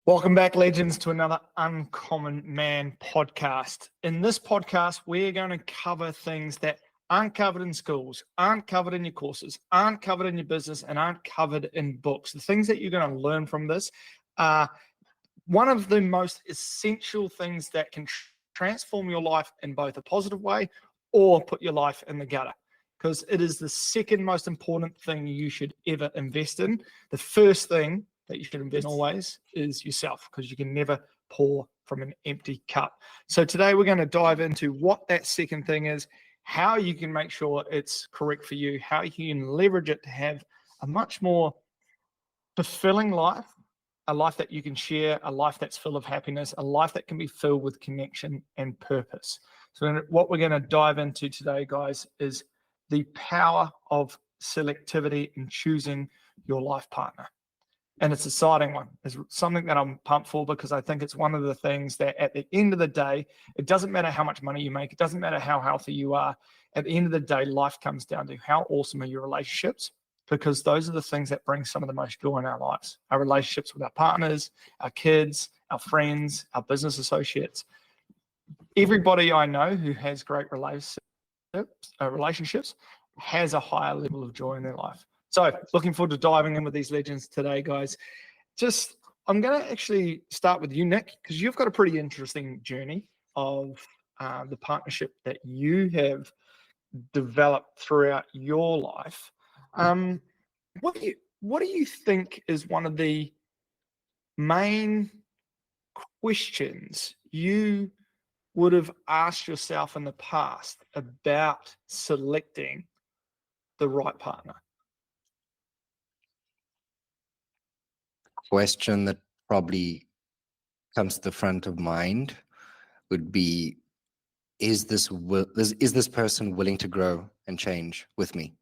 Welcome back, legends, to another Uncommon Man podcast. In this podcast, we're going to cover things that aren't covered in schools, aren't covered in your courses, aren't covered in your business, and aren't covered in books. The things that you're going to learn from this are one of the most essential things that can transform your life in both a positive way or put your life in the gutter, because it is the second most important thing you should ever invest in. The first thing that you should invest in always is yourself, because you can never pour from an empty cup. So today we're going to dive into what that second thing is, how you can make sure it's correct for you, how you can leverage it to have a much more fulfilling life, a life that you can share, a life that's full of happiness, a life that can be filled with connection and purpose. So what we're going to dive into today, guys, is the power of selectivity in choosing your life partner. And it's an exciting one. It's something that I'm pumped for, because I think it's one of the things that at the end of the day, it doesn't matter how much money you make. It doesn't matter how healthy you are. At the end of the day, life comes down to how awesome are your relationships, because those are the things that bring some of the most joy in our lives. Our relationships with our partners, our kids, our friends, our business associates. Everybody I know who has great relationships has a higher level of joy in their life. So looking forward to diving in with these legends today, guys. I'm going to actually start with you, Nick, because you've got a pretty interesting journey of the partnership that you have developed throughout your life. What do you think is one of the main questions you would have asked yourself in the past about selecting the right partner? Question that probably comes to the front of mind would be, is this person willing to grow and change with me?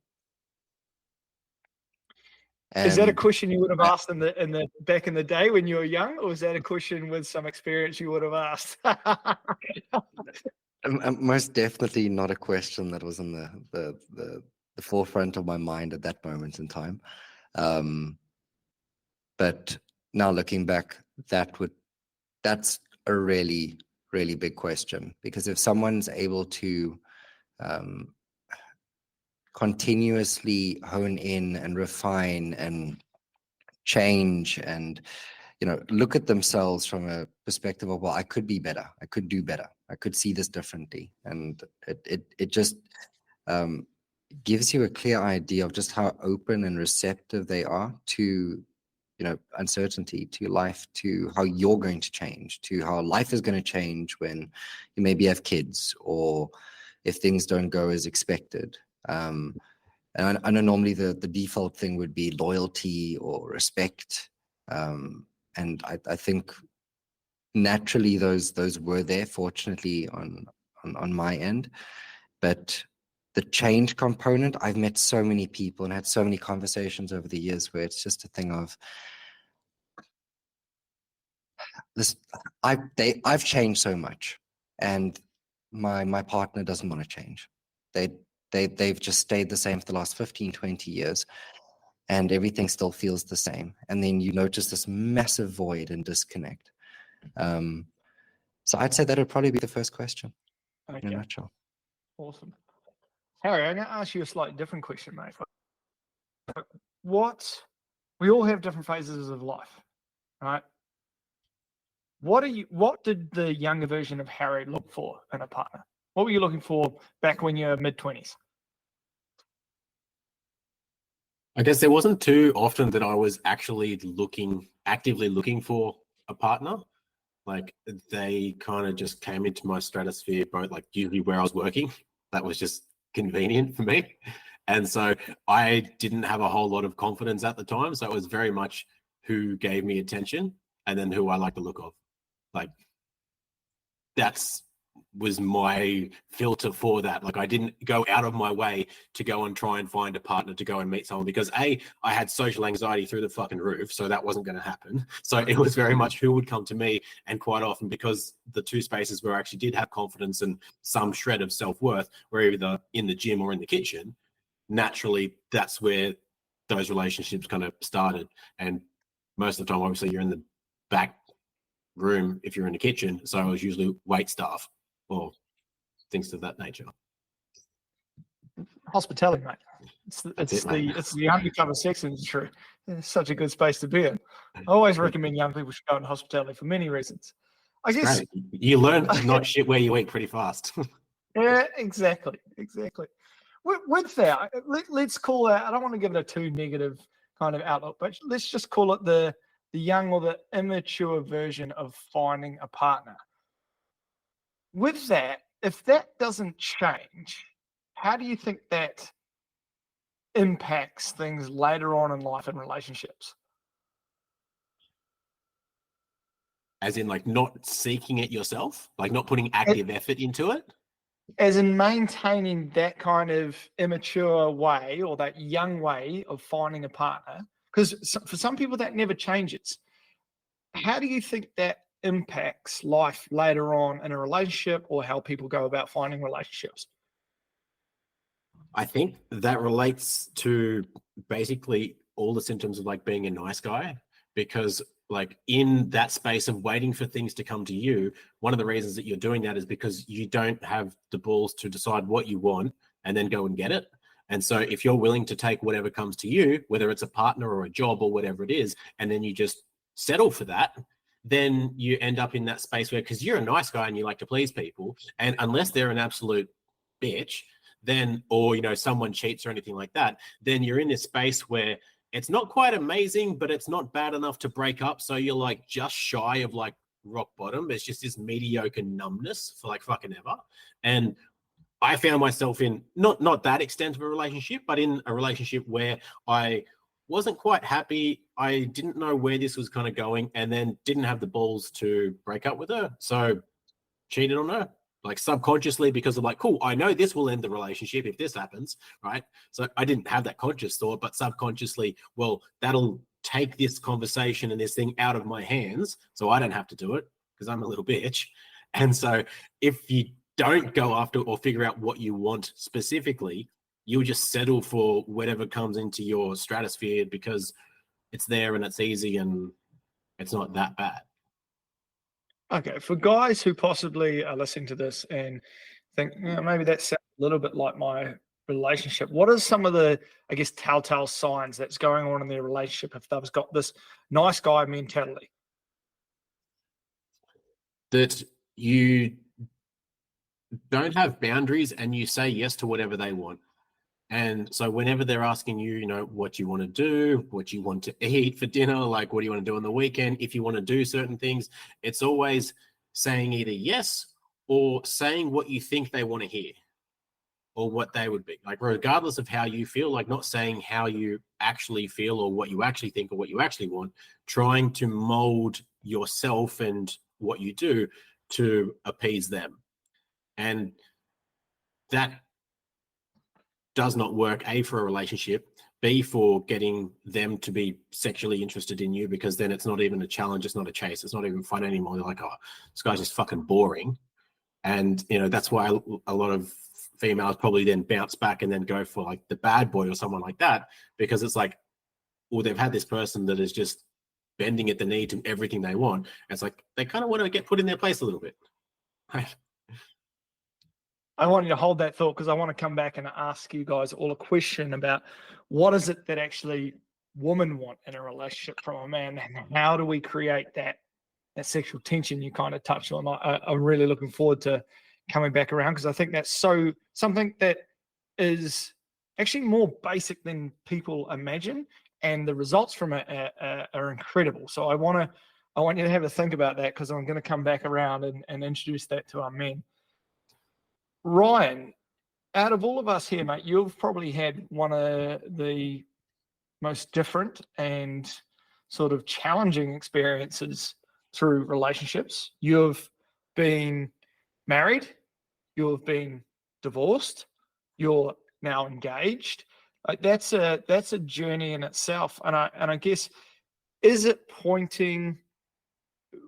Is that a question you would have asked in the back in the day when you were young, or is that a question with some experience you would have asked? Most definitely not a question that was in the forefront of my mind at that moment in time. But now looking back, that's a really, really big question, because if someone's able to continuously hone in and refine and change and look at themselves from a perspective of, well, I could be better, I could do better, I could see this differently, and it just gives you a clear idea of just how open and receptive they are to uncertainty, to life, to how you're going to change, to how life is going to change when you maybe have kids, or if things don't go as expected. And I know normally the default thing would be loyalty or respect. And I think naturally those were there, fortunately, on my end. But the change component, I've met so many people and had so many conversations over the years where it's just a thing of this. I've changed so much, and my partner doesn't want to change. They've just stayed the same for the last 15, 20 years, and everything still feels the same. And then you notice this massive void and disconnect. So I'd say that would probably be the first question, in a nutshell. Awesome. Harry, I'm going to ask you a slightly different question, mate. We all have different phases of life, right? What did the younger version of Harry look for in a partner? What were you looking for back when you were mid-20s? I guess there wasn't too often that I was actually actively looking for a partner. Like, they kind of just came into my stratosphere, both like usually where I was working. That was just convenient for me. And so I didn't have a whole lot of confidence at the time. So it was very much who gave me attention and then who I like the look of. Like, was my filter for that. Like, I didn't go out of my way to go and try and find a partner to go and meet someone, because I had social anxiety through the fucking roof, so that wasn't going to happen. So it was very much who would come to me, and quite often, because the two spaces where I actually did have confidence and some shred of self-worth were either in the gym or in the kitchen, naturally that's where those relationships kind of started. And most of the time, obviously, you're in the back room if you're in the kitchen. So I was usually wait staff or things of that nature. Hospitality, mate. That's it, mate. It's the undercover sex industry. It's such a good space to be in. I always recommend young people should go into hospitality for many reasons. I guess Great. You learn to not shit where you eat pretty fast. yeah, exactly. With that, let's call that. I don't want to give it a too negative kind of outlook, but let's just call it the young or the immature version of finding a partner. With that, if that doesn't change, how do you think that impacts things later on in life and relationships? As in, like, not seeking it yourself, like not putting active effort into it. As in maintaining that kind of immature way or that young way of finding a partner, because for some people that never changes. How do you think that impacts life later on in a relationship or how people go about finding relationships? I think that relates to basically all the symptoms of like being a nice guy, because like in that space of waiting for things to come to you, one of the reasons that you're doing that is because you don't have the balls to decide what you want and then go and get it. And so if you're willing to take whatever comes to you, whether it's a partner or a job or whatever it is, and then you just settle for that, then you end up in that space where, because you're a nice guy and you like to please people, and unless they're an absolute bitch, then, or, you know, someone cheats or anything like that, then you're in this space where it's not quite amazing, but it's not bad enough to break up. So you're like just shy of like rock bottom. It's just this mediocre numbness for like fucking ever. And I found myself in not that extent of a relationship, but in a relationship where I wasn't quite happy. I didn't know where this was kind of going, and then didn't have the balls to break up with her. So cheated on her, like subconsciously, because of like, cool, I know this will end the relationship if this happens, right? So I didn't have that conscious thought, but subconsciously, well, that'll take this conversation and this thing out of my hands, so I don't have to do it because I'm a little bitch. And so if you don't go after or figure out what you want specifically, you'll just settle for whatever comes into your stratosphere because it's there and it's easy and it's not that bad. Okay, for guys who possibly are listening to this and think, maybe that sounds a little bit like my relationship, what are some of the, I guess, telltale signs that's going on in their relationship if they've got this nice guy mentality? That you don't have boundaries and you say yes to whatever they want. And so whenever they're asking you, you know, what you want to do, what you want to eat for dinner, like what do you want to do on the weekend, if you want to do certain things, it's always saying either yes or saying what you think they want to hear or what they would be. Like regardless of how you feel, like not saying how you actually feel or what you actually think or what you actually want, trying to mold yourself and what you do to appease them. And that does not work, A, for a relationship, B, for getting them to be sexually interested in you, because then it's not even a challenge, it's not a chase, it's not even fun anymore. They're like, oh, this guy's just fucking boring. And, you know, that's why a lot of females probably then bounce back and then go for like the bad boy or someone like that, because it's like, well, they've had this person that is just bending at the knee to everything they want. And it's like, they kind of want to get put in their place a little bit. Right? I want you to hold that thought because I want to come back and ask you guys all a question about what is it that actually women want in a relationship from a man, and how do we create that sexual tension you kind of touched on. I'm really looking forward to coming back around because I think that's something that is actually more basic than people imagine, and the results from it are incredible. So I want you to have a think about that because I'm going to come back around and introduce that to our men. Ryan, out of all of us here, mate, you've probably had one of the most different and sort of challenging experiences through relationships. You've been married, you've been divorced, you're now engaged. Like that's a journey in itself. And I guess, is it pointing?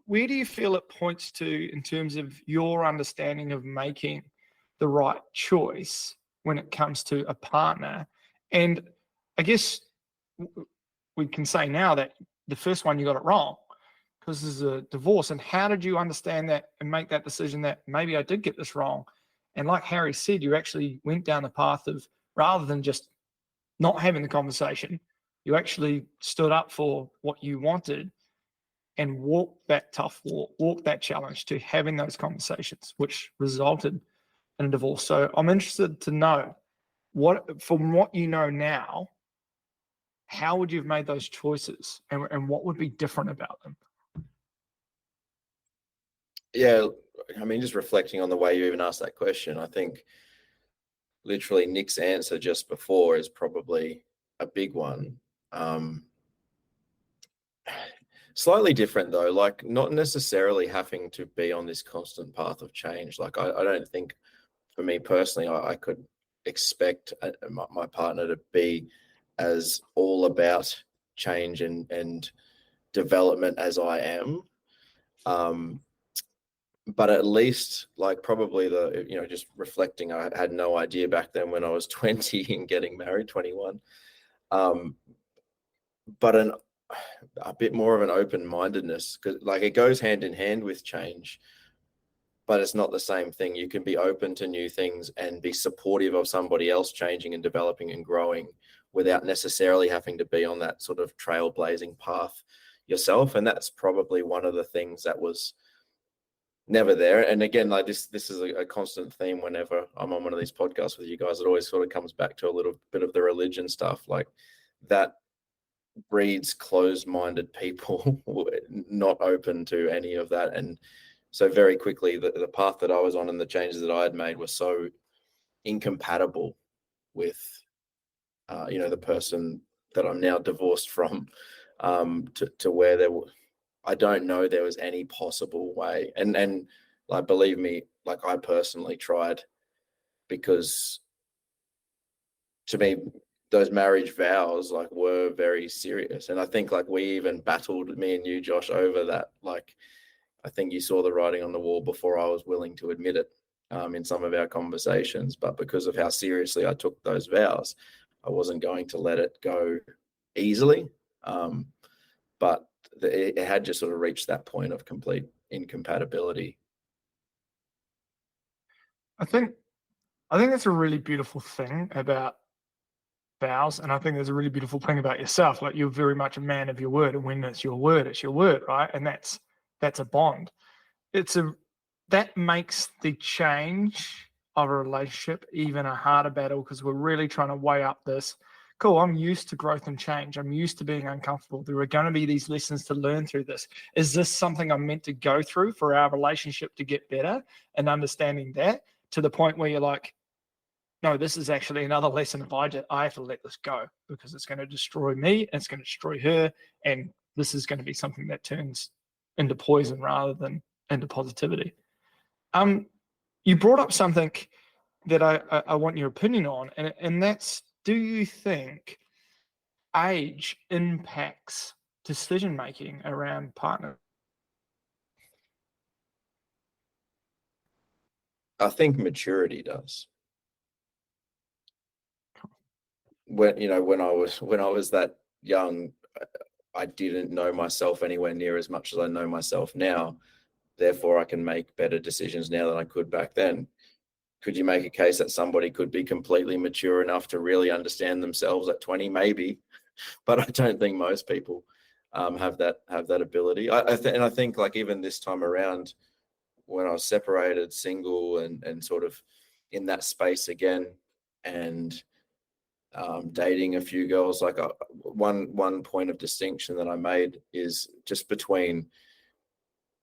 Where do you feel it points to in terms of your understanding of making the right choice when it comes to a partner? And I guess we can say now that the first one you got it wrong, because this is a divorce. And how did you understand that and make that decision that maybe I did get this wrong? And like Harry said, you actually went down the path of, rather than just not having the conversation, you actually stood up for what you wanted and walked that tough walk, walked that challenge to having those conversations, which resulted in a divorce. So I'm interested to know, what, from what you know now, how would you have made those choices, and what would be different about them? Yeah, I mean, just reflecting on the way you even asked that question, I think literally Nick's answer just before is probably a big one. Slightly different though, like not necessarily having to be on this constant path of change. Like I don't think, for me personally, I could expect my partner to be as all about change and development as I am. But at least, like, probably just reflecting, I had no idea back then when I was 20 and getting married, 21. But a bit more of an open-mindedness, because like it goes hand in hand with change, but it's not the same thing. You can be open to new things and be supportive of somebody else changing and developing and growing without necessarily having to be on that sort of trailblazing path yourself. And that's probably one of the things that was never there. And again, like this is a constant theme whenever I'm on one of these podcasts with you guys. It always sort of comes back to a little bit of the religion stuff, like that breeds closed-minded people, not open to any of that. And so very quickly, the path that I was on and the changes that I had made were so incompatible with, the person that I'm now divorced from, to where I don't know there was any possible way. And like, believe me, like I personally tried, because to me, those marriage vows like were very serious. And I think like we even battled, me and you, Josh, over that. Like, I think you saw the writing on the wall before I was willing to admit it, in some of our conversations. But because of how seriously I took those vows, I wasn't going to let it go easily. But it had just sort of reached that point of complete incompatibility. I think that's a really beautiful thing about vows, and I think there's a really beautiful thing about yourself. Like, you're very much a man of your word, and when it's your word, right? And that's a bond. That makes the change of a relationship even a harder battle, because we're really trying to weigh up this. Cool, I'm used to growth and change. I'm used to being uncomfortable. There are going to be these lessons to learn through this. Is this something I'm meant to go through for our relationship to get better? And understanding that to the point where you're like, no, this is actually another lesson. If I have to let this go, because it's going to destroy me, and it's going to destroy her, and this is going to be something that turns into poison rather than into positivity. You brought up something that I want your opinion on, and that's, do you think age impacts decision making around partner? I think maturity does. When I was that young, I didn't know myself anywhere near as much as I know myself now. Therefore, I can make better decisions now than I could back then. Could you make a case that somebody could be completely mature enough to really understand themselves at 20? Maybe, but I don't think most people have that ability. I think like even this time around, when I was separated, single, and sort of in that space again, and dating a few girls, like one point of distinction that I made is just between,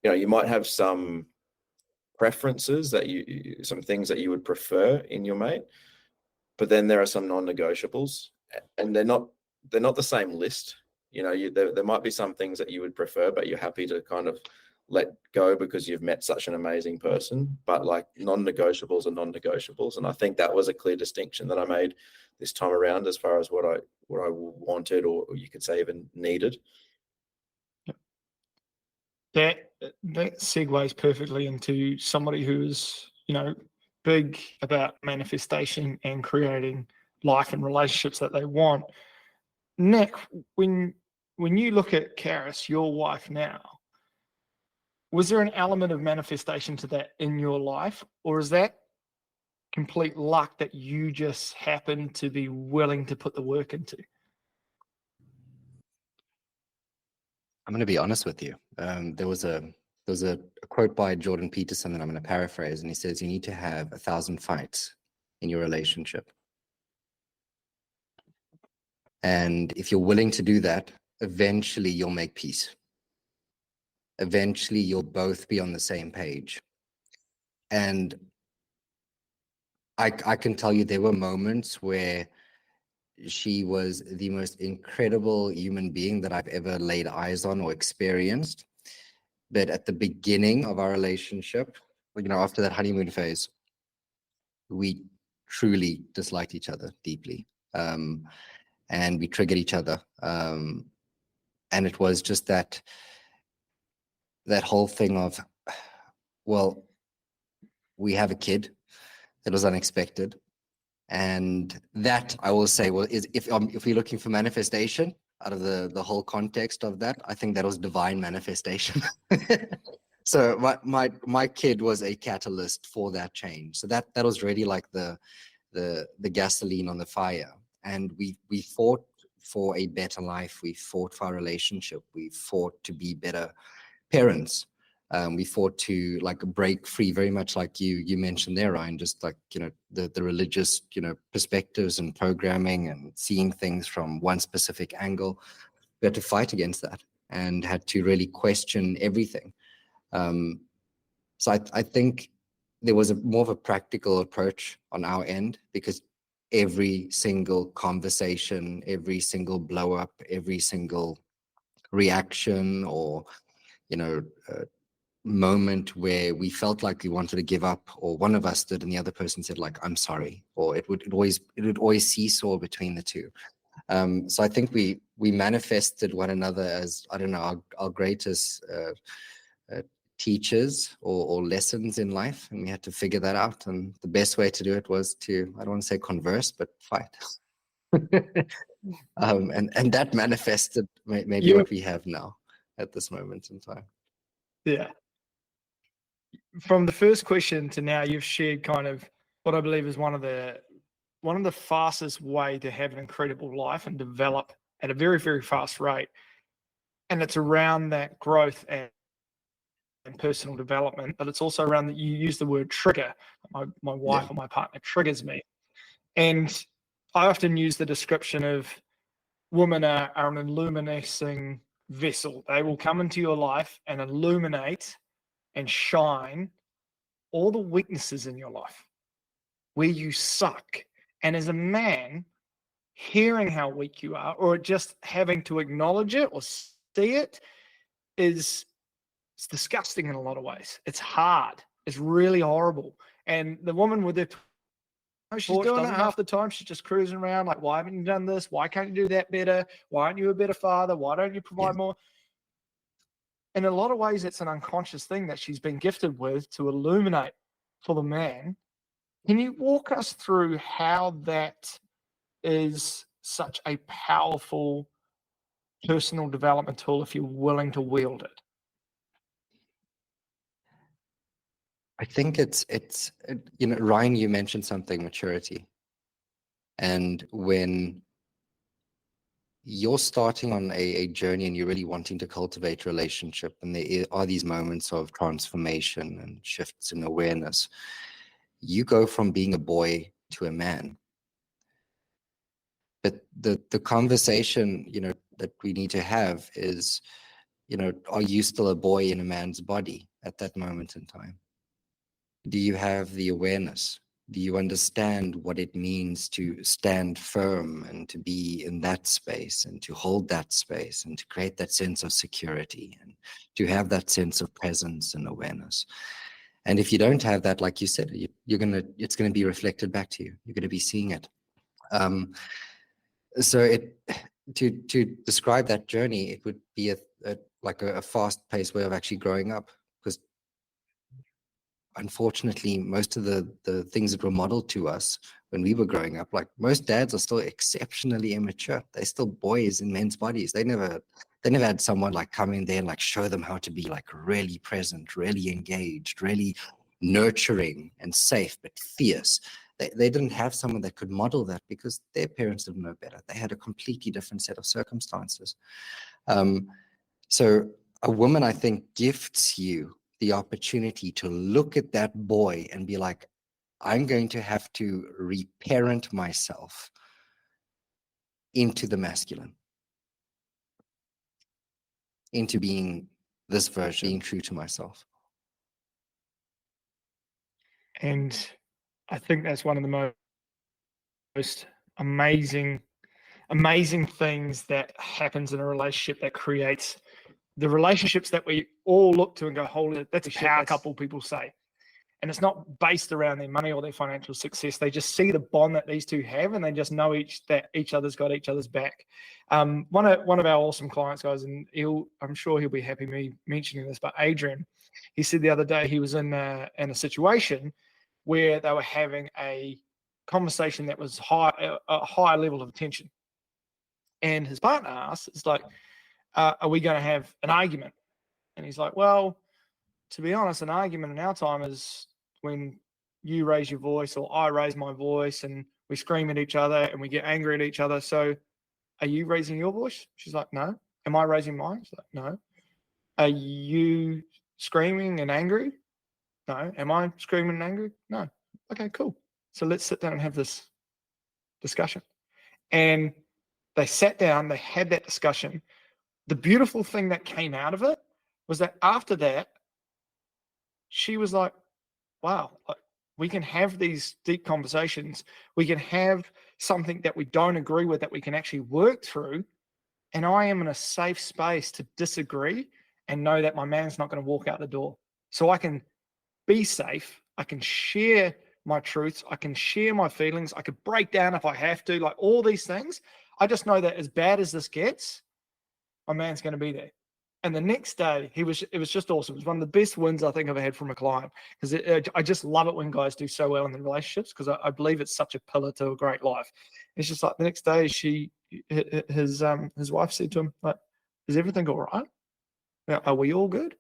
you might have some preferences that some things that you would prefer in your mate, but then there are some non-negotiables, and they're not the same list. There might be some things that you would prefer, but you're happy to kind of let go because you've met such an amazing person. But like, non-negotiables are non-negotiables, and I think that was a clear distinction that I made this time around, as far as what I wanted, or you could say even needed. That segues perfectly into somebody who is, big about manifestation and creating life and relationships that they want. Nick, when you look at Karis, your wife now, Was there an element of manifestation to that in your life, or is that complete luck that you just happen to be willing to put the work into? I'm going to be honest with you. There was a quote by Jordan Peterson that I'm going to paraphrase, and he says, "You need to have 1,000 fights in your relationship. And if you're willing to do that, eventually you'll make peace. Eventually you'll both be on the same page." And I can tell you there were moments where she was the most incredible human being that I've ever laid eyes on or experienced. But at the beginning of our relationship, after that honeymoon phase, we truly disliked each other deeply. And we triggered each other. And it was just that whole thing of, well, we have a kid that was unexpected. And that, I will say, well, is if you're looking for manifestation out of the whole context of that, I think that was divine manifestation. So my kid was a catalyst for that change. So that was really like the gasoline on the fire. And we fought for a better life. We fought for our relationship. We fought to be better parents. We fought to break free, very much like you mentioned there, Ryan, just like, the religious, perspectives and programming and seeing things from one specific angle. We had to fight against that and had to really question everything. So I think there was more of a practical approach on our end, because every single conversation, every single blow up, every single reaction or, moment where we felt like we wanted to give up, or one of us did and the other person said I'm sorry, or it would always seesaw between the two. So I think we manifested one another as, I don't know, our greatest teachers or lessons in life, and we had to figure that out. And the best way to do it was to, I don't want to say converse, but fight. And that manifested maybe what we have now at this moment in time. Yeah. From the first question to now, you've shared kind of what I believe is one of the fastest way to have an incredible life and develop at a very, very fast rate. And it's around that growth and personal development, but it's also around that you use the word trigger. My wife or my partner triggers me. And I often use the description of women are an illuminating vessel. They will come into your life and illuminate and shine all the weaknesses in your life where you suck. And as a man, hearing how weak you are, or just having to acknowledge it or see it, it's disgusting in a lot of ways. It's hard. It's really horrible. And the woman with she's doing it half the time. She's just cruising around like, why haven't you done this? Why can't you do that better? Why aren't you a better father? Why don't you provide more? In a lot of ways, it's an unconscious thing that she's been gifted with to illuminate for the man. Can you walk us through how that is such a powerful personal development tool if you're willing to wield it? I think it's Ryan, you mentioned something, maturity. And when you're starting on a journey and you're really wanting to cultivate relationship, and there are these moments of transformation and shifts in awareness, you go from being a boy to a man. But the conversation, that we need to have is, are you still a boy in a man's body at that moment in time? Do you have the awareness? Do you understand what it means to stand firm and to be in that space and to hold that space and to create that sense of security and to have that sense of presence and awareness? And if you don't have that, like you said, it's going to be reflected back to you. You're going to be seeing it. So to describe that journey, it would be a fast-paced way of actually growing up, because unfortunately, most of the things that were modeled to us when we were growing up, like most dads are still exceptionally immature. They're still boys in men's bodies. They never They never had someone like come in there and like show them how to be like really present, really engaged, really nurturing and safe, but fierce. They didn't have someone that could model that because their parents didn't know better. They had a completely different set of circumstances. So a woman, I think, gifts you the opportunity to look at that boy and be like, I'm going to have to reparent myself into the masculine, into being this version, being true to myself. And I think that's one of the most amazing things that happens in a relationship that creates the relationships that we all look to and go, holy, that's a power couple, people say. And it's not based around their money or their financial success. They just see the bond that these two have, and they just know that each other's got each other's back. One of our awesome clients, guys, and I'm sure he'll be happy me mentioning this, but Adrian, he said the other day he was in a situation where they were having a conversation that was a higher level of tension. And his partner asked, it's like, are we going to have an argument? And he's like, well, to be honest, an argument in our time is when you raise your voice or I raise my voice and we scream at each other and we get angry at each other. So are you raising your voice? She's like, no. Am I raising mine? She's like, no. Are you screaming and angry? No. Am I screaming and angry? No. Okay, cool. So let's sit down and have this discussion. And they sat down, they had that discussion. The beautiful thing that came out of it was that after that, she was like, wow, we can have these deep conversations. We can have something that we don't agree with that we can actually work through. And I am in a safe space to disagree and know that my man's not going to walk out the door. So I can be safe. I can share my truths. I can share my feelings. I could break down if I have to, like all these things. I just know that as bad as this gets, my man's going to be there. And the next day, it was just awesome. It was one of the best wins I think I've ever had from a client, because I just love it when guys do so well in the relationships, because I believe it's such a pillar to a great life. It's just like the next day, his wife said to him, like, is everything all right? Are we all good?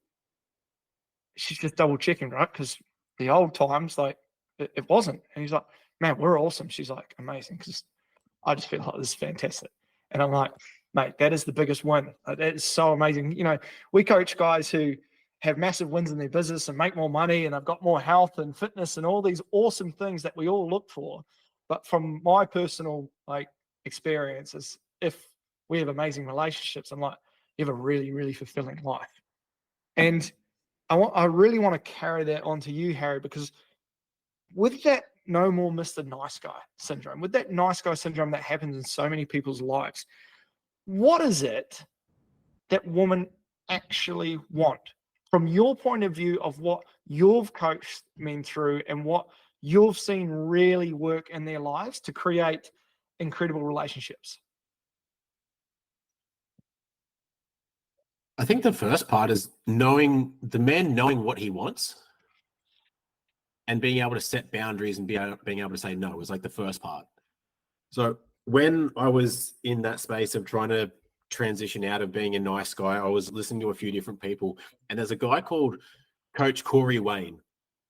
She's just double checking, right? Because the old times, like, it wasn't. And he's like, man, we're awesome. She's like, amazing, because I just feel like this is fantastic. And I'm like, mate, that is the biggest win. That is so amazing. You know, we coach guys who have massive wins in their business and make more money, and they've got more health and fitness and all these awesome things that we all look for. But from my personal experiences, if we have amazing relationships, I'm like, you have a really, really fulfilling life. And I really want to carry that on to you, Harry, because with that no more Mr. Nice Guy syndrome, with that nice guy syndrome that happens in so many people's lives, what is it that women actually want from your point of view of what you've coached men through and what you've seen really work in their lives to create incredible relationships? I think the first part is knowing what he wants and being able to set boundaries and being able to say no is like the first part. So when I was in that space of trying to transition out of being a nice guy, I was listening to a few different people, and there's a guy called Coach Corey Wayne,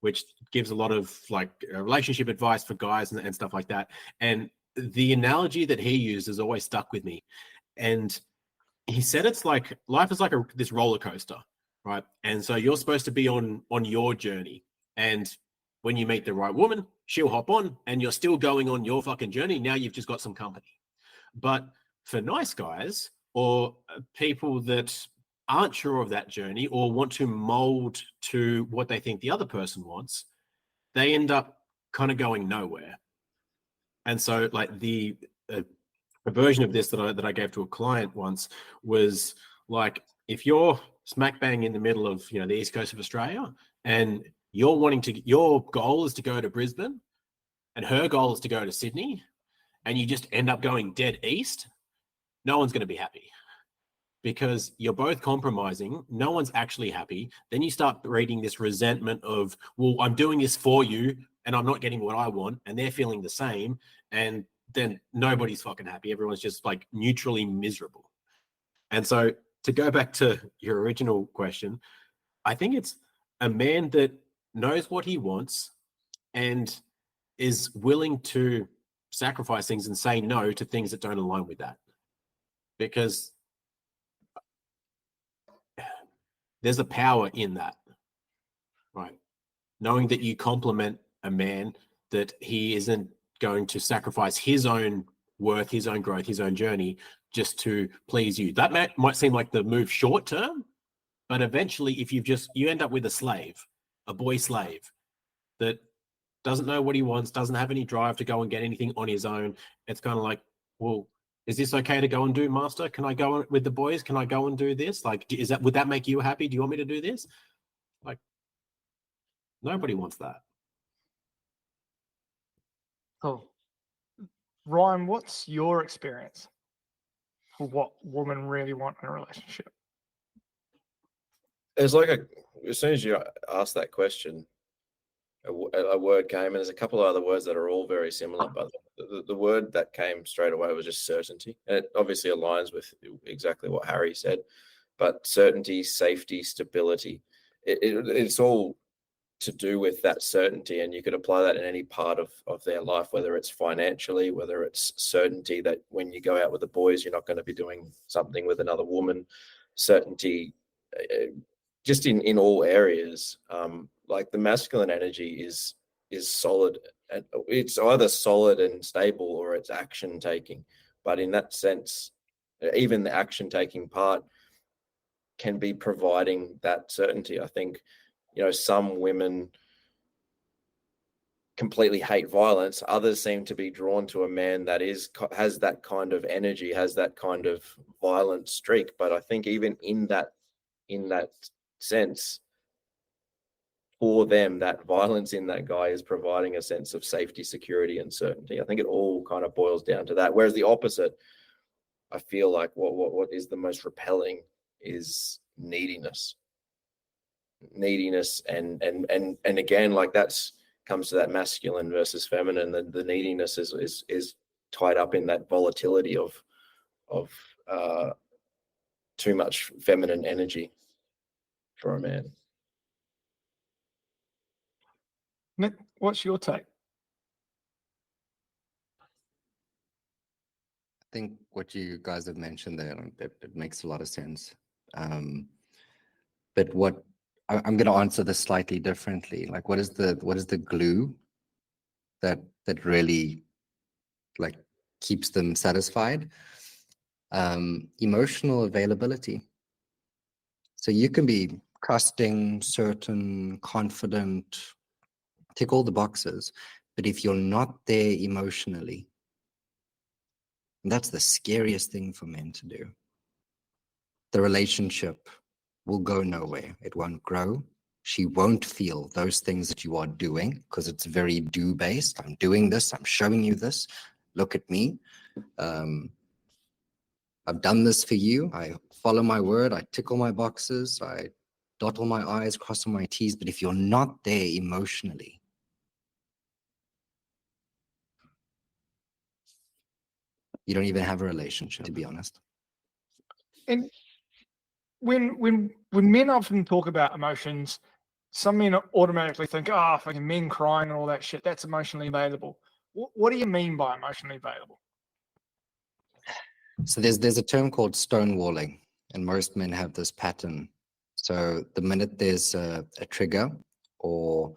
which gives a lot of like relationship advice for guys and stuff like that. And the analogy that he used has always stuck with me. And he said it's like life is like this roller coaster, right? And so you're supposed to be on your journey, and when you meet the right woman, she'll hop on and you're still going on your fucking journey. Now you've just got some company. But for nice guys or people that aren't sure of that journey or want to mold to what they think the other person wants, they end up kind of going nowhere. And so like a version of this that I gave to a client once was like, if you're smack bang in the middle of, you know, the east coast of Australia, and your goal is to go to Brisbane and her goal is to go to Sydney, and you just end up going dead east, no one's going to be happy because you're both compromising. No one's actually happy. Then you start breeding this resentment of, well, I'm doing this for you and I'm not getting what I want, and they're feeling the same. And then nobody's fucking happy. Everyone's just like neutrally miserable. And so to go back to your original question, I think it's a man that knows what he wants and is willing to sacrifice things and say no to things that don't align with that. Because there's a power in that, right? Knowing that you compliment a man, that he isn't going to sacrifice his own worth, his own growth, his own journey just to please you. That might seem like the move short term, but eventually if you end up with a slave, a boy slave that doesn't know what he wants, doesn't have any drive to go and get anything on his own. It's kind of like, well, is this okay to go and do, master? Can I go with the boys? Can I go and do this? Like, would that make you happy? Do you want me to do this? Like, nobody wants that. Cool. Ryan, what's your experience for what women really want in a relationship? It's like as soon as you asked that question, a word came, and there's a couple of other words that are all very similar, but the word that came straight away was just certainty. And it obviously aligns with exactly what Harry said, but certainty, safety, stability, it's all to do with that certainty. And you could apply that in any part of their life, whether it's financially, whether it's certainty that when you go out with the boys, you're not going to be doing something with another woman, certainty, just in all areas. Like the masculine energy is solid, and it's either solid and stable or it's action taking. But in that sense, even the action taking part can be providing that certainty. I think, some women completely hate violence. Others seem to be drawn to a man that has that kind of energy, has that kind of violent streak. But I think even in that sense, for them, that violence in that guy is providing a sense of safety, security, and certainty. I think it all kind of boils down to that. Whereas the opposite, I feel like what is the most repelling is neediness. And again, like that's comes to that masculine versus feminine. The neediness is tied up in that volatility of too much feminine energy for a man. Nick, what's your take? I think what you guys have mentioned there, it makes a lot of sense. But what I'm going to answer this slightly differently. Like, what is the glue that really like keeps them satisfied? Emotional availability. So you can be trusting, certain, confident, tick all the boxes, but if you're not there emotionally, that's the scariest thing for men to do. The relationship will go nowhere. It won't grow. She won't feel those things that you are doing because it's very do-based. I'm doing this. I'm showing you this. Look at me. I've done this for you. I follow my word. I tick all my boxes. I dot all my I's, cross all my T's. But if you're not there emotionally, you don't even have a relationship, to be honest. And when men often talk about emotions, some men automatically think, fucking men crying and all that shit, that's emotionally available. What do you mean by emotionally available? So there's a term called stonewalling, and most men have this pattern. So the minute there's a trigger or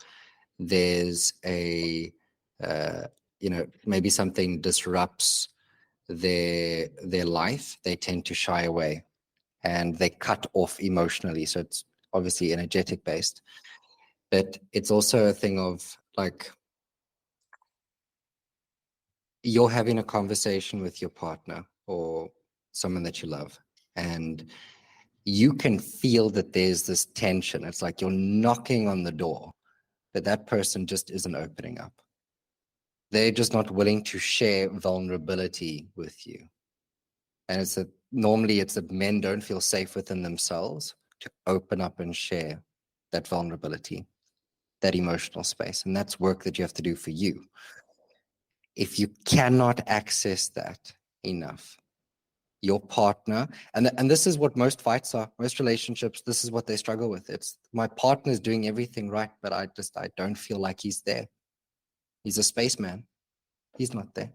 there's a maybe something disrupts their life, they tend to shy away and they cut off emotionally. So it's obviously energetic based, but it's also a thing of like, you're having a conversation with your partner or someone that you love, and you can feel that there's this tension. It's like you're knocking on the door, but that person just isn't opening up. They're just not willing to share vulnerability with you. And normally it's that men don't feel safe within themselves to open up and share that vulnerability, that emotional space. And that's work that you have to do for you. If you cannot access that enough, your partner, and this is what most fights are, most relationships, this is what they struggle with. It's my partner's doing everything right, but I don't feel like he's there. He's a spaceman. He's not there.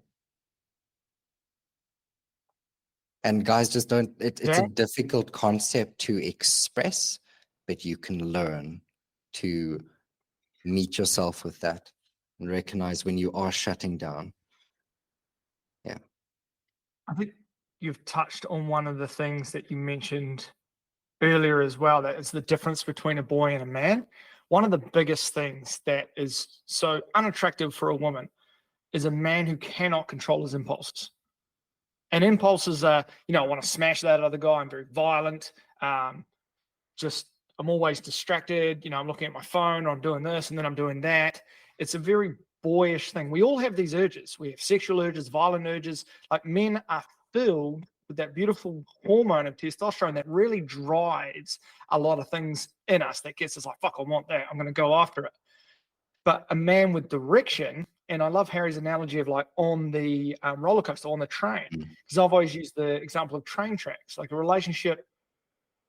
And guys just don't, it's a difficult concept to express, but you can learn to meet yourself with that and recognize when you are shutting down. Yeah. I think you've touched on one of the things that you mentioned earlier as well, that is the difference between a boy and a man. One of the biggest things that is so unattractive for a woman is a man who cannot control his impulses. And impulses are, I want to smash that other guy. I'm very violent. I'm always distracted. I'm looking at my phone, or I'm doing this, and then I'm doing that. It's a very boyish thing. We all have these urges. We have sexual urges, violent urges. Like, men are filled with that beautiful hormone of testosterone that really drives a lot of things in us, that gets us like, fuck, I want that. I'm going to go after it. But a man with direction, and I love Harry's analogy of like on the roller coaster, on the train, because I've always used the example of train tracks. Like, a relationship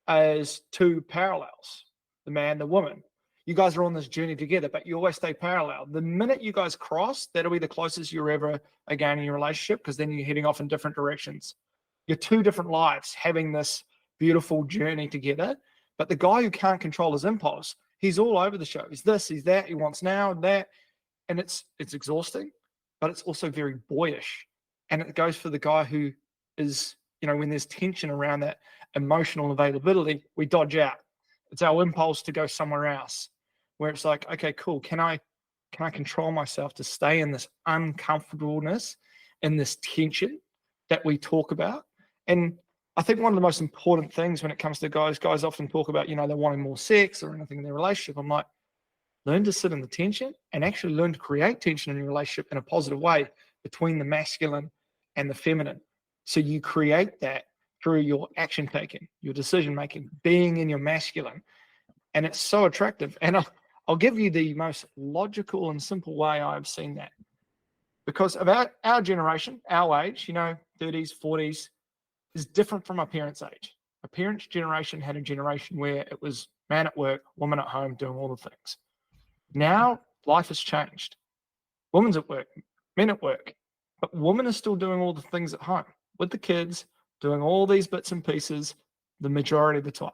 as two parallels, the man, the woman. You guys are on this journey together, but you always stay parallel. The minute you guys cross, that'll be the closest you're ever again in your relationship, because then you're heading off in different directions. You're two different lives having this beautiful journey together. But the guy who can't control his impulse, he's all over the show. He's this, he's that, he wants now and that. And it's exhausting, but it's also very boyish. And it goes for the guy who is, when there's tension around that emotional availability, we dodge out. It's our impulse to go somewhere else, where it's like, okay, cool. Can I control myself to stay in this uncomfortableness, in this tension that we talk about? And I think one of the most important things when it comes to guys often talk about, they're wanting more sex or anything in their relationship. I'm like, learn to sit in the tension and actually learn to create tension in your relationship in a positive way between the masculine and the feminine. So you create that through your action taking, your decision making, being in your masculine. And it's so attractive. And I'll give you the most logical and simple way I've seen that. Because of our generation, our age, 30s, 40s, is different from our parents' age. Our parents' generation had a generation where it was man at work, woman at home, doing all the things. Now, life has changed. Women's at work, men at work, but women are still doing all the things at home with the kids, doing all these bits and pieces the majority of the time.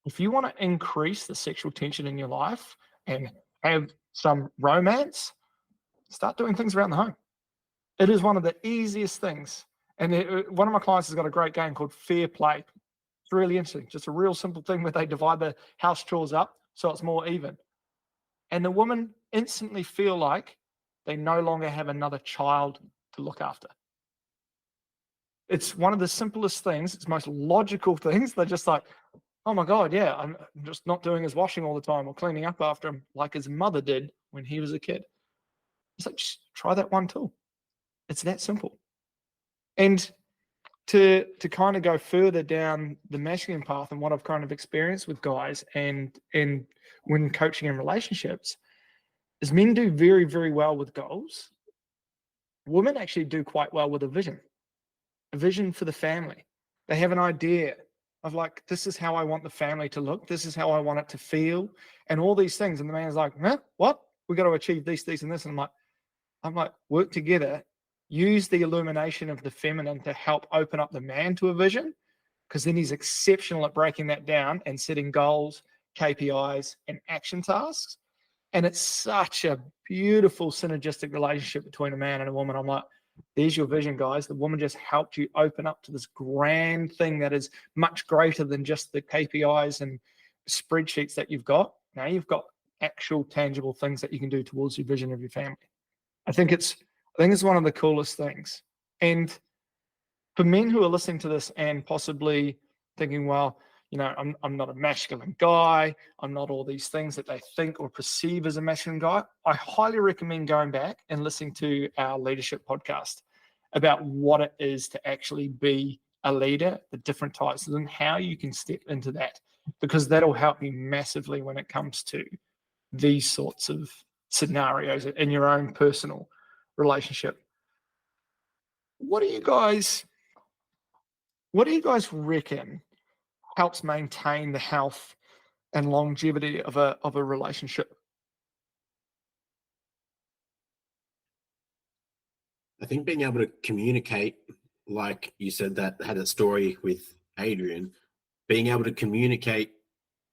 If you want to increase the sexual tension in your life and have some romance, start doing things around the home. It is one of the easiest things. And one of my clients has got a great game called Fair Play. It's really interesting. Just a real simple thing where they divide the house chores up so it's more even. And the women instantly feel like they no longer have another child to look after. It's one of the simplest things. It's most logical things. They're just like, oh my God, yeah, I'm just not doing his washing all the time or cleaning up after him like his mother did when he was a kid. It's like, just try that one too. It's that simple. And to kind of go further down the masculine path and what I've kind of experienced with guys and when coaching in relationships is men do very, very well with goals. Women actually do quite well with a vision for the family. They have an idea of like, this is how I want the family to look. This is how I want it to feel and all these things. And the man's like, huh? What? We got to achieve these, and this. And I'm like, work together. Use the illumination of the feminine to help open up the man to a vision, because then he's exceptional at breaking that down and setting goals, KPIs, and action tasks. And it's such a beautiful synergistic relationship between a man and a woman. I'm like, there's your vision, guys. The woman just helped you open up to this grand thing that is much greater than just the KPIs and spreadsheets that you've got. Now you've got actual tangible things that you can do towards your vision of your family. I think it's one of the coolest things. And for men who are listening to this and possibly thinking, well, I'm not a masculine guy, I'm not all these things that they think or perceive as a masculine guy, I highly recommend going back and listening to our leadership podcast about what it is to actually be a leader, the different types, and how you can step into that, because that'll help you massively when it comes to these sorts of scenarios in your own personal relationship. What do you guys What do you guys reckon helps maintain the health and longevity of a relationship? I think being able to communicate, like you said, that had a story with Adrian, being able to communicate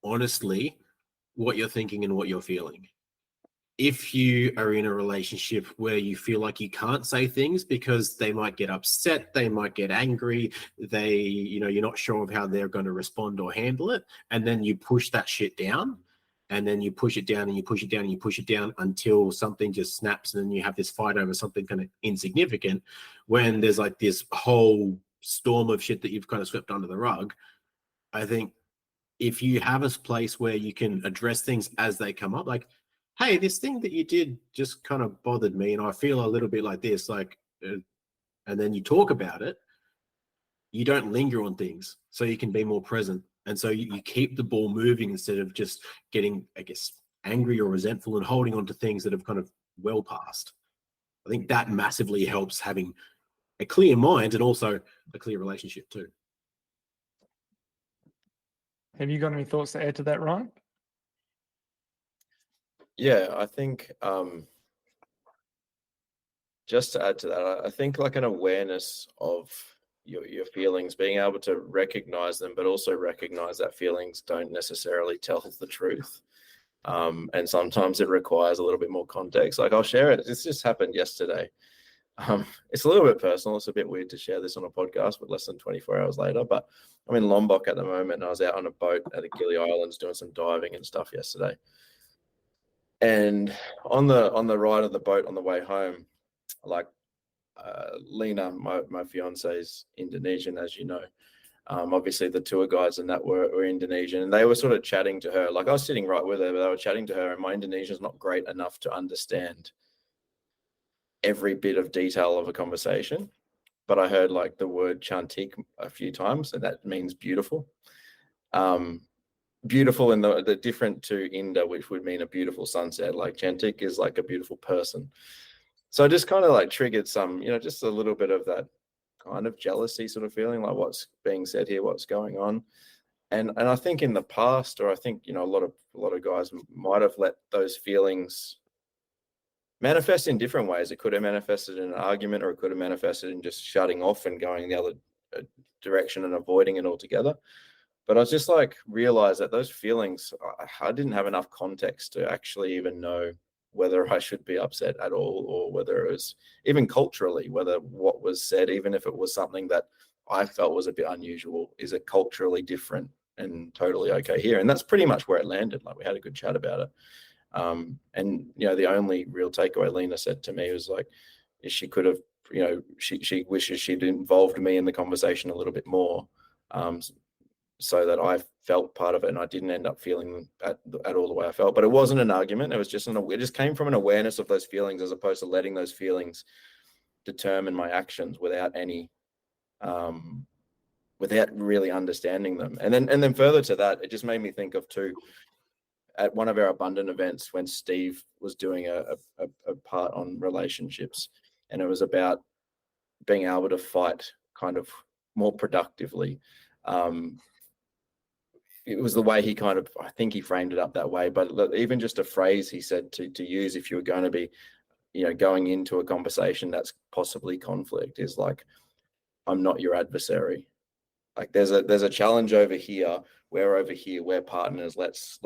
honestly what you're thinking and what you're feeling. If you are in a relationship where you feel like you can't say things because they might get upset, they might get angry, you're not sure of how they're going to respond or handle it, and then you push that shit down, and then you push it down and you push it down and you push it down until something just snaps, and then you have this fight over something kind of insignificant, when there's like this whole storm of shit that you've kind of swept under the rug. I think if you have a place where you can address things as they come up, like, hey, this thing that you did just kind of bothered me and I feel a little bit like this, and then you talk about it, you don't linger on things, so you can be more present. And so you keep the ball moving instead of just getting, I guess, angry or resentful and holding on to things that have kind of well passed. I think that massively helps having a clear mind and also a clear relationship too. Have you got any thoughts to add to that, Ryan? Yeah, I think just to add to that, I think like an awareness of your feelings, being able to recognize them, but also recognize that feelings don't necessarily tell the truth. And sometimes it requires a little bit more context. Like, I'll share it. This just happened yesterday. It's a little bit personal. It's a bit weird to share this on a podcast, but less than 24 hours later. But I'm in Lombok at the moment, and I was out on a boat at the Gili Islands doing some diving and stuff yesterday. And on the ride of the boat on the way home, like Lena, my fiance, is Indonesian, as you know. Obviously, the tour guides and that were Indonesian, and they were sort of chatting to her. Like, I was sitting right with her, but they were chatting to her, and my Indonesian is not great enough to understand every bit of detail of a conversation. But I heard like the word cantik a few times, and that means beautiful. Beautiful in the different to Inda, which would mean a beautiful sunset. Like, cantik is like a beautiful person. So I just kind of like triggered some, just a little bit of that kind of jealousy sort of feeling, like what's being said here, what's going on. And I think in the past, or I think, a lot of guys might have let those feelings manifest in different ways. It could have manifested in an argument, or it could have manifested in just shutting off and going the other direction and avoiding it altogether. But I was just like, realized that those feelings, I didn't have enough context to actually even know whether I should be upset at all, or whether it was even culturally, whether what was said, even if it was something that I felt was a bit unusual, is it culturally different and totally okay here? And that's pretty much where it landed. Like, we had a good chat about it. And, the only real takeaway Lena said to me was like, she could have, she wishes she'd involved me in the conversation a little bit more, so that I felt part of it and I didn't end up feeling at all the way I felt. But it wasn't an argument. It was just it just came from an awareness of those feelings, as opposed to letting those feelings determine my actions without any, without really understanding them. And then further to that, it just made me think of too, at one of our Abundant events when Steve was doing a part on relationships, and it was about being able to fight kind of more productively. It was the way he I think he framed it up that way, but even just a phrase he said to use if you were going to be, going into a conversation that's possibly conflict, is like, I'm not your adversary. Like, there's a challenge over here. We're over here. We're partners. Let's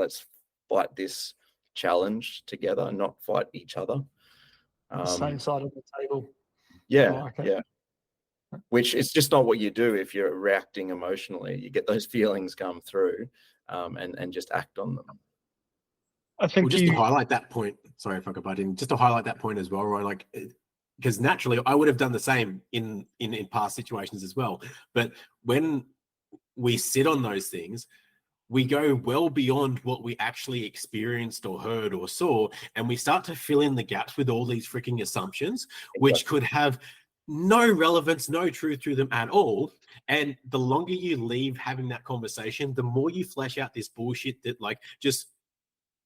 fight this challenge together, not fight each other. Same side of the table. Yeah, like yeah. Which is just not what you do if you're reacting emotionally. You get those feelings come through, and just act on them. I think to highlight that point, sorry if I could butt in, just to highlight that point as well, right? Like, because naturally I would have done the same in past situations as well. But when we sit on those things, we go well beyond what we actually experienced or heard or saw, and we start to fill in the gaps with all these freaking assumptions, which could have no relevance, no truth to them at all. And the longer you leave having that conversation, the more you flesh out this bullshit that like just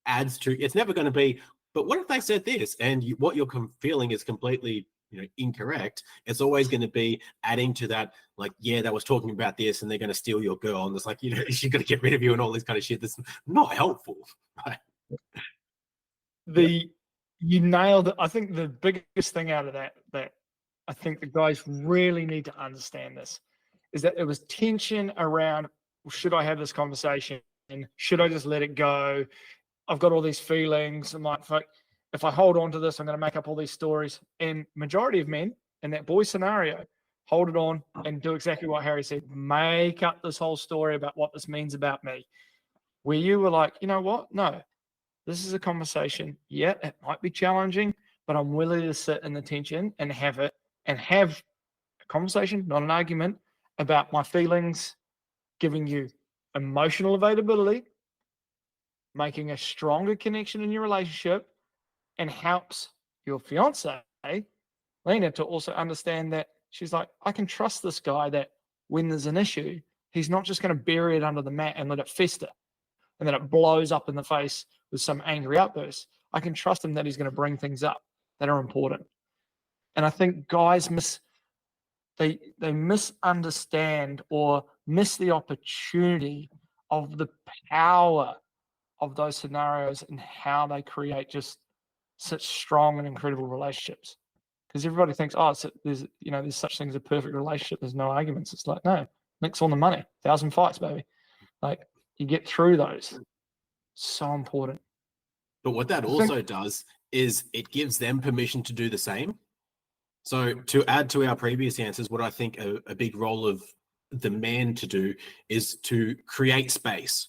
adds to, it's never going to be, but what if they said this? And what you're feeling is completely incorrect, it's always going to be adding to that, like, yeah, they was talking about this and they're going to steal your girl, and it's like, she's going to get rid of you and all this kind of shit. That's not helpful, right? You nailed it. I think the biggest thing out of that I think the guys really need to understand this is that there was tension around, well, should I have this conversation? Should I just let it go? I've got all these feelings. I'm like, fuck, if I hold on to this, I'm going to make up all these stories. And majority of men in that boy scenario hold it on and do exactly what Harry said. Make up this whole story about what this means about me. Where you were like, you know what? No, this is a conversation. Yeah, it might be challenging, but I'm willing to sit in the tension and have it and have a conversation, not an argument, about my feelings, giving you emotional availability, making a stronger connection in your relationship, and helps your fiance, Lena, to also understand that she's like, I can trust this guy that when there's an issue, he's not just going to bury it under the mat and let it fester and then it blows up in the face with some angry outburst. I can trust him that he's going to bring things up that are important. And I think guys they misunderstand or miss the opportunity of the power of those scenarios and how they create just such strong and incredible relationships. Because everybody thinks, oh, there's such thing as a perfect relationship. There's no arguments. It's like, no, Nick's on the money. 1,000 fights, baby. Like, you get through those. So important. But what that also does is it gives them permission to do the same. So to add to our previous answers, what I think a big role of the man to do is to create space,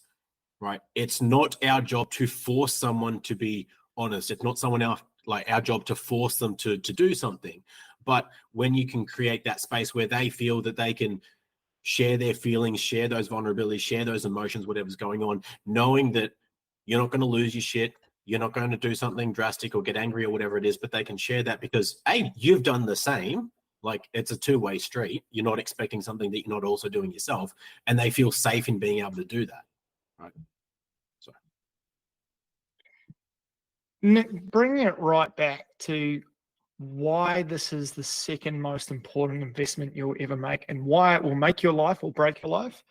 right? It's not our job to force someone to be honest. It's not our job to force them to do something. But when you can create that space where they feel that they can share their feelings, share those vulnerabilities, share those emotions, whatever's going on, knowing that you're not going to lose your shit, you're not going to do something drastic or get angry or whatever it is, but they can share that because, A, you've done the same. Like, it's a two-way street. You're not expecting something that you're not also doing yourself, and they feel safe in being able to do that, right? So, Nick, bringing it right back to why this is the second most important investment you'll ever make and why it will make your life or break your life,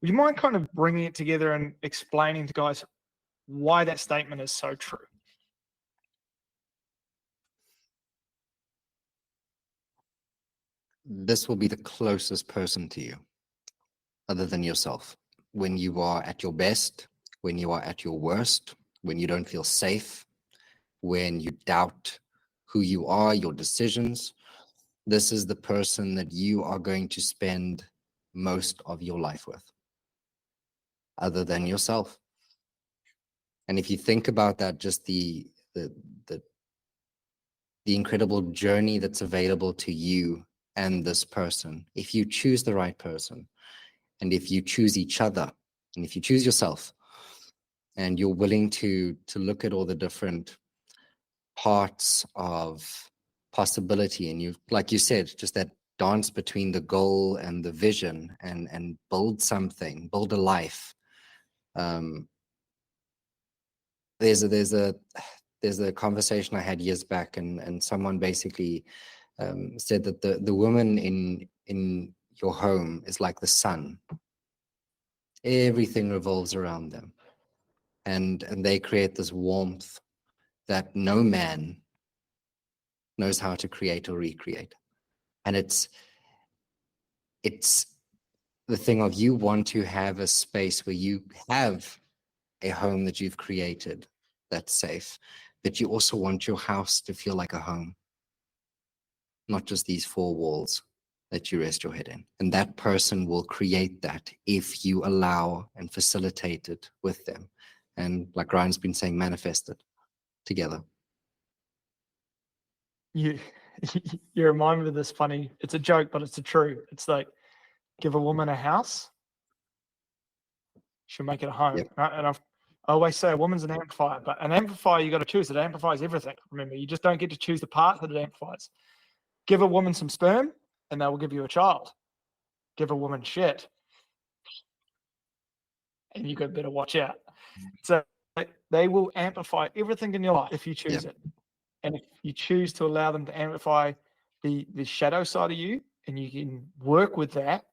would you mind kind of bringing it together and explaining to guys why that statement is so true? This will be the closest person to you other than yourself. When you are at your best, when you are at your worst, when you don't feel safe, when you doubt who you are, your decisions, this is the person that you are going to spend most of your life with, other than yourself. And if you think about that, just the incredible journey that's available to you and this person, if you choose the right person, and if you choose each other, and if you choose yourself, and you're willing to look at all the different parts of possibility, and you, like you said, just that dance between the goal and the vision, and build something, build a life. There's a conversation I had years back, and someone basically said that the woman in your home is like the sun. Everything revolves around them, and they create this warmth that no man knows how to create or recreate. And it's the thing of, you want to have a space where you have a home that you've created that's safe, but you also want your house to feel like a home, not just these four walls that you rest your head in. And that person will create that if you allow and facilitate it with them. And like Ryan's been saying, manifest it together. You remind me of this funny, it's a joke, but it's the truth. It's like, give a woman a house, she'll make it a home. Yep. Right? And I always say a woman's an amplifier, but an amplifier, you got to choose. It amplifies everything. Remember, you just don't get to choose the part that it amplifies. Give a woman some sperm and they will give you a child. Give a woman shit and you got better watch out. So they will amplify everything in your life if you choose it. And if you choose to allow them to amplify the shadow side of you, and you can work with that,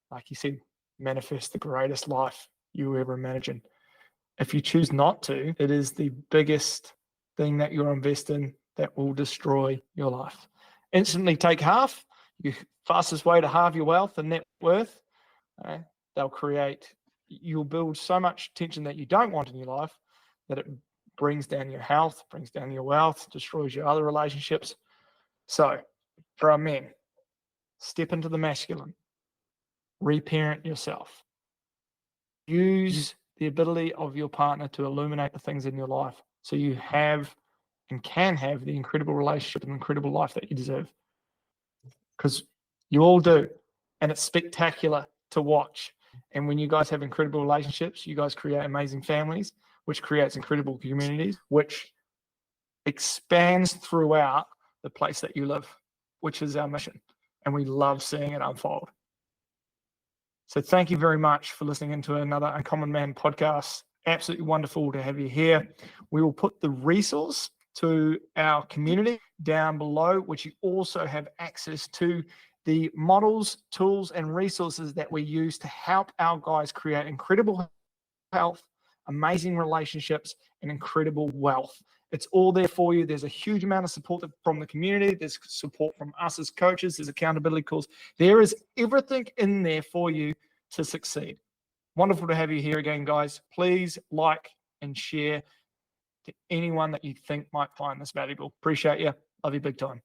like you said, manifest the greatest life you ever imagined. If you choose not to, it is the biggest thing that you're investing that will destroy your life. Instantly take half, your fastest way to halve your wealth and net worth. You'll build so much tension that you don't want in your life that it brings down your health, brings down your wealth, destroys your other relationships. So for our men, step into the masculine, reparent yourself. Use the ability of your partner to illuminate the things in your life so you have and can have the incredible relationship and incredible life that you deserve. Because you all do. And it's spectacular to watch. And when you guys have incredible relationships, you guys create amazing families, which creates incredible communities, which expands throughout the place that you live, which is our mission. And we love seeing it unfold. So thank you very much for listening into another Uncommon Man podcast. Absolutely wonderful to have you here. We will put the resource to our community down below, which you also have access to the models, tools, and resources that we use to help our guys create incredible health, amazing relationships, and incredible wealth. It's all there for you. There's a huge amount of support from the community. There's support from us as coaches. There's accountability calls. There is everything in there for you to succeed. Wonderful to have you here again, guys. Please like and share to anyone that you think might find this valuable. Appreciate you. Love you big time.